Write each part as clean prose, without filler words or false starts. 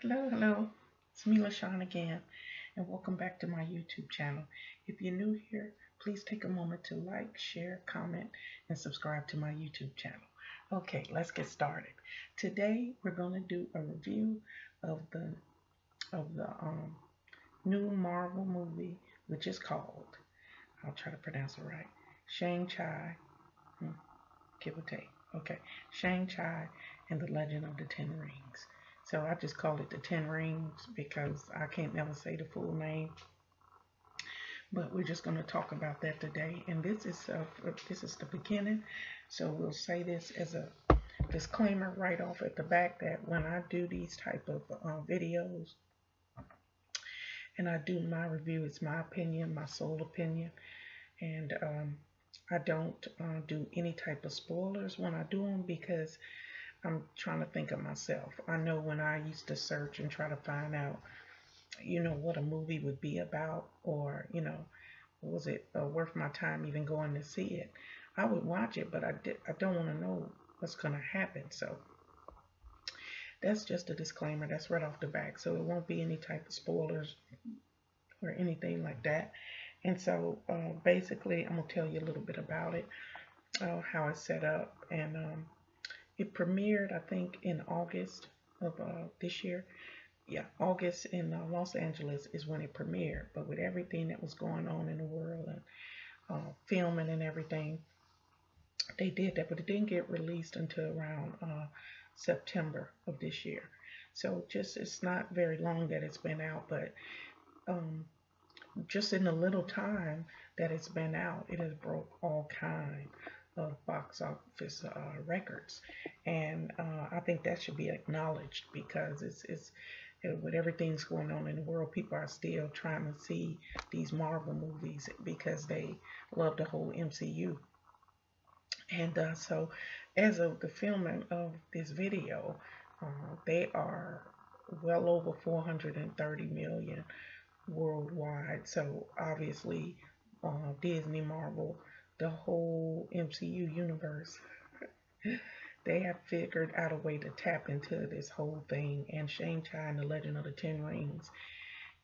Hello, hello. It's me, LaShawn again, and welcome back to my YouTube channel. If you're new here, please take a moment to like, share, comment, and subscribe to my YouTube channel. Okay, let's get started. Today we're going to do a review of the new Marvel movie, which is called, I'll try to pronounce it right, Shang-Chi, give or take. Okay, Shang-Chi and the Legend of the Ten Rings. So I just call it the Ten Rings because I can't never say the full name. But we're just going to talk about that today. And this is the beginning. So we'll say this as a disclaimer right off at the back that when I do these type of videos and I do my review, it's my opinion, my sole opinion, and I don't do any type of spoilers when I do them because I'm trying to think of myself. I know when I used to search and try to find out, what a movie would be about, or, was it worth my time even going to see it? I would watch it, but I don't want to know what's going to happen. So that's just a disclaimer. That's right off the back. So it won't be any type of spoilers or anything like that. And so basically, I'm going to tell you a little bit about it, how it's set up. And it premiered, I think, in August of this year. Yeah, August in Los Angeles is when it premiered. But with everything that was going on in the world and filming and everything, they did that. But it didn't get released until around September of this year. So it's not very long that it's been out, but um, just in the little time that it's been out, it has broke all kinds of box office records, and I think that should be acknowledged because it's with everything's going on in the world, people are still trying to see these Marvel movies because they love the whole MCU. And so, as of the filming of this video, they are well over 430 million worldwide. So obviously, Disney, Marvel, the whole MCU universe, they have figured out a way to tap into this whole thing. And Shang-Chi and the Legend of the Ten Rings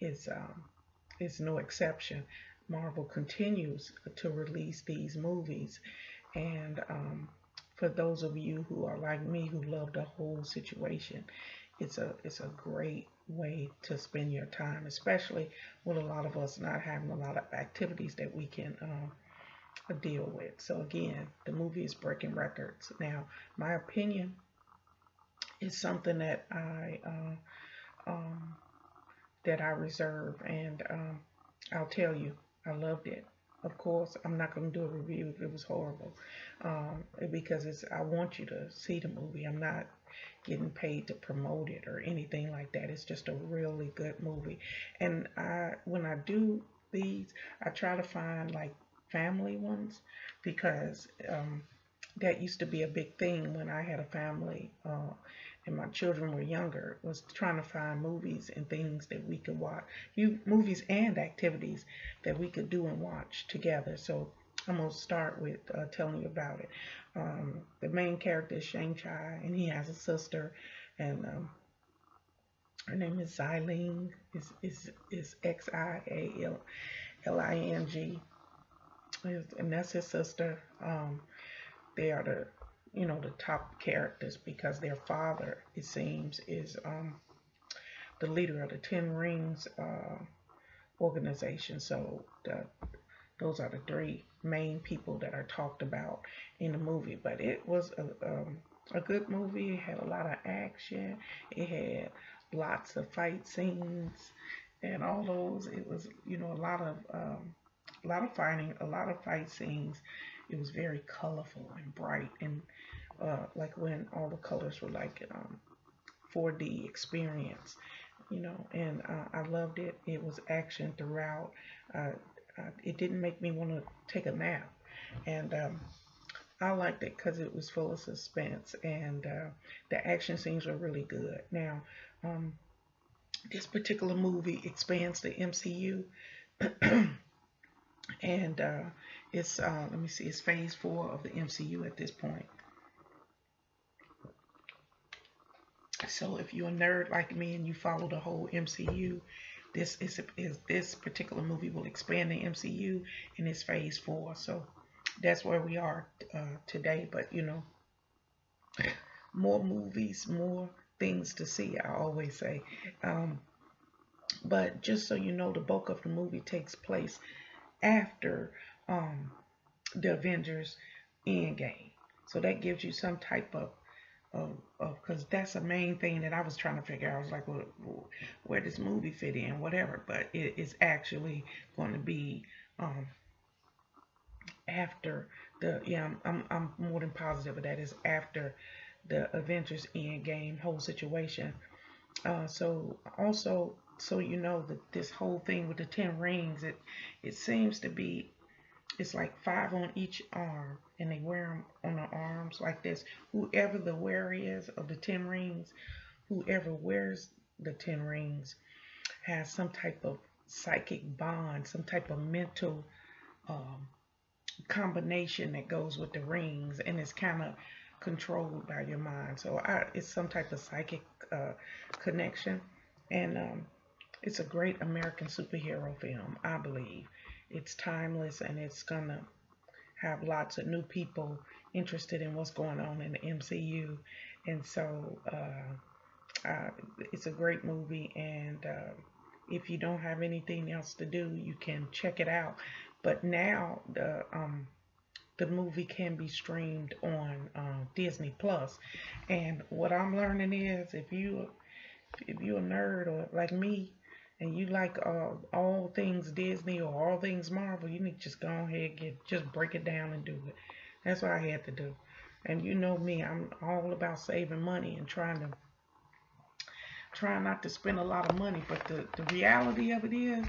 is no exception. Marvel continues to release these movies, and for those of you who are like me who love the whole situation, it's a great way to spend your time, especially with a lot of us not having a lot of activities that we can deal with. So again, the movie is breaking records. Now, my opinion is something that I reserve, and I'll tell you, I loved it. Of course, I'm not going to do a review if it was horrible, because I want you to see the movie. I'm not getting paid to promote it or anything like that. It's just a really good movie. And when I do these, I try to find like family ones because that used to be a big thing when I had a family and my children were younger, was trying to find movies and things that we could watch, movies and activities that we could do and watch together. So I'm going to start with telling you about it. The main character is Shang-Chi, and he has a sister, and her name is Xialing, is Xialing, and that's his sister. They are the top characters because their father, it seems, is the leader of the Ten Rings organization. So those are the three main people that are talked about in the movie. But it was a good movie. It had a lot of action. It had lots of fight scenes and all those. It was a lot of fighting, a lot of fight scenes. It was very colorful and bright, and like when all the colors were like 4D experience, and I loved it. It was action throughout. It didn't make me want to take a nap, and I liked it because it was full of suspense, and the action scenes were really good. Now, this particular movie expands the MCU. And it's let me see, it's phase 4 of the MCU at this point. So if you're a nerd like me and you follow the whole MCU, this particular movie will expand the MCU in its phase 4. So that's where we are today. But more movies, more things to see, I always say. Um, but just so you know, the bulk of the movie takes place after um, the Avengers Endgame. So that gives you some type of because that's the main thing that I was trying to figure out. I was like, well, where does movie fit in, whatever. But it is actually going to be um, after the I'm more than positive of that is after the Avengers Endgame whole situation. So also, so you know that this whole thing with the 10 rings, it seems to be it's like 5 on each arm, and they wear them on their arms like this. Whoever the wearer is of the 10 rings, whoever wears the 10 rings has some type of psychic bond, some type of mental um, combination that goes with the rings, and it's kind of controlled by your mind. So it's some type of psychic connection, and it's a great American superhero film, I believe. It's timeless, and it's gonna have lots of new people interested in what's going on in the MCU, and so it's a great movie. And if you don't have anything else to do, you can check it out. But now the movie can be streamed on Disney Plus. And what I'm learning is if you're a nerd or like me, and you like all things Disney or all things Marvel, you need to just go ahead and just break it down and do it. That's what I had to do. And you know me, I'm all about saving money and trying not to spend a lot of money. But the reality of it is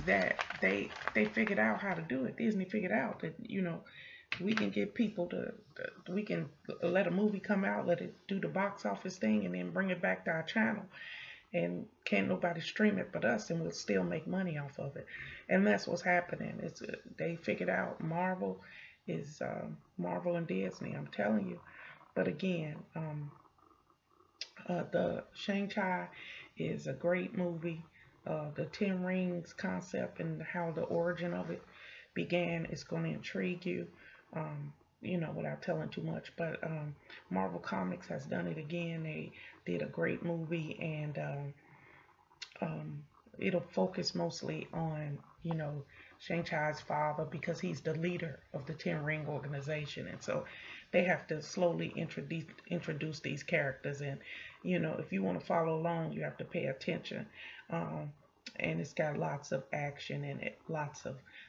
that they figured out how to do it. Disney figured out that we can get people we can let a movie come out, let it do the box office thing, and then bring it back to our channel. And can't nobody stream it but us, and we'll still make money off of it. And that's what's happening. They figured out Marvel is Marvel and Disney. I'm telling you. But again, the Shang-Chi is a great movie. The Ten Rings concept and how the origin of it began is going to intrigue you. Without telling too much. But Marvel Comics has done it again. They did a great movie, and it'll focus mostly on, Shang-Chi's father, because he's the leader of the Ten Ring organization. And so they have to slowly introduce these characters. And, if you want to follow along, you have to pay attention. And it's got lots of action in it.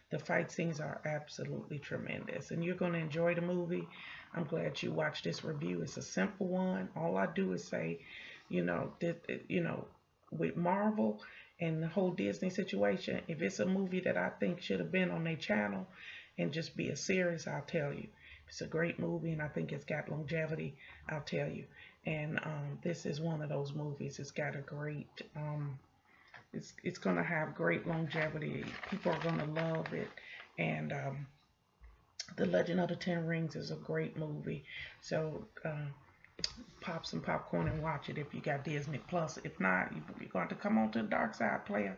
The fight scenes are absolutely tremendous, and you're going to enjoy the movie. I'm glad you watched this review. It's a simple one. All I do is say, with Marvel and the whole Disney situation, if it's a movie that I think should have been on their channel and just be a series, I'll tell you. If it's a great movie and I think it's got longevity, I'll tell you. And this is one of those movies. It's got a great it's going to have great longevity. People are going to love it. And The Legend of the Ten Rings is a great movie. So pop some popcorn and watch it if you got Disney Plus. If not, you're going to come on to the dark side, player.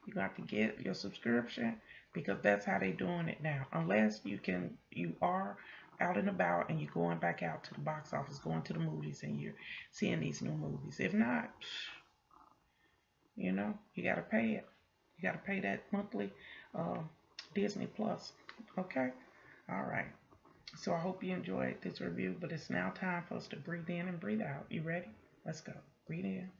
You're going to have to get your subscription, because that's how they're doing it now. Unless you are out and about and you're going back out to the box office, going to the movies, and you're seeing these new movies. If not, you got to pay it. You got to pay that monthly Disney Plus. Okay? All right. So I hope you enjoyed this review, but it's now time for us to breathe in and breathe out. You ready? Let's go. Breathe in.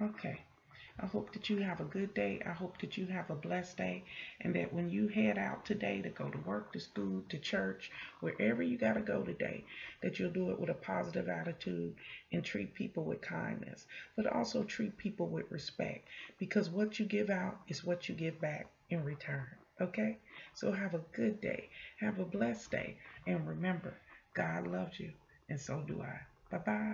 Okay. I hope that you have a good day. I hope that you have a blessed day, and that when you head out today to go to work, to school, to church, wherever you got to go today, that you'll do it with a positive attitude and treat people with kindness, but also treat people with respect, because what you give out is what you give back in return. Okay? So have a good day. Have a blessed day. And remember, God loves you, and so do I. Bye-bye.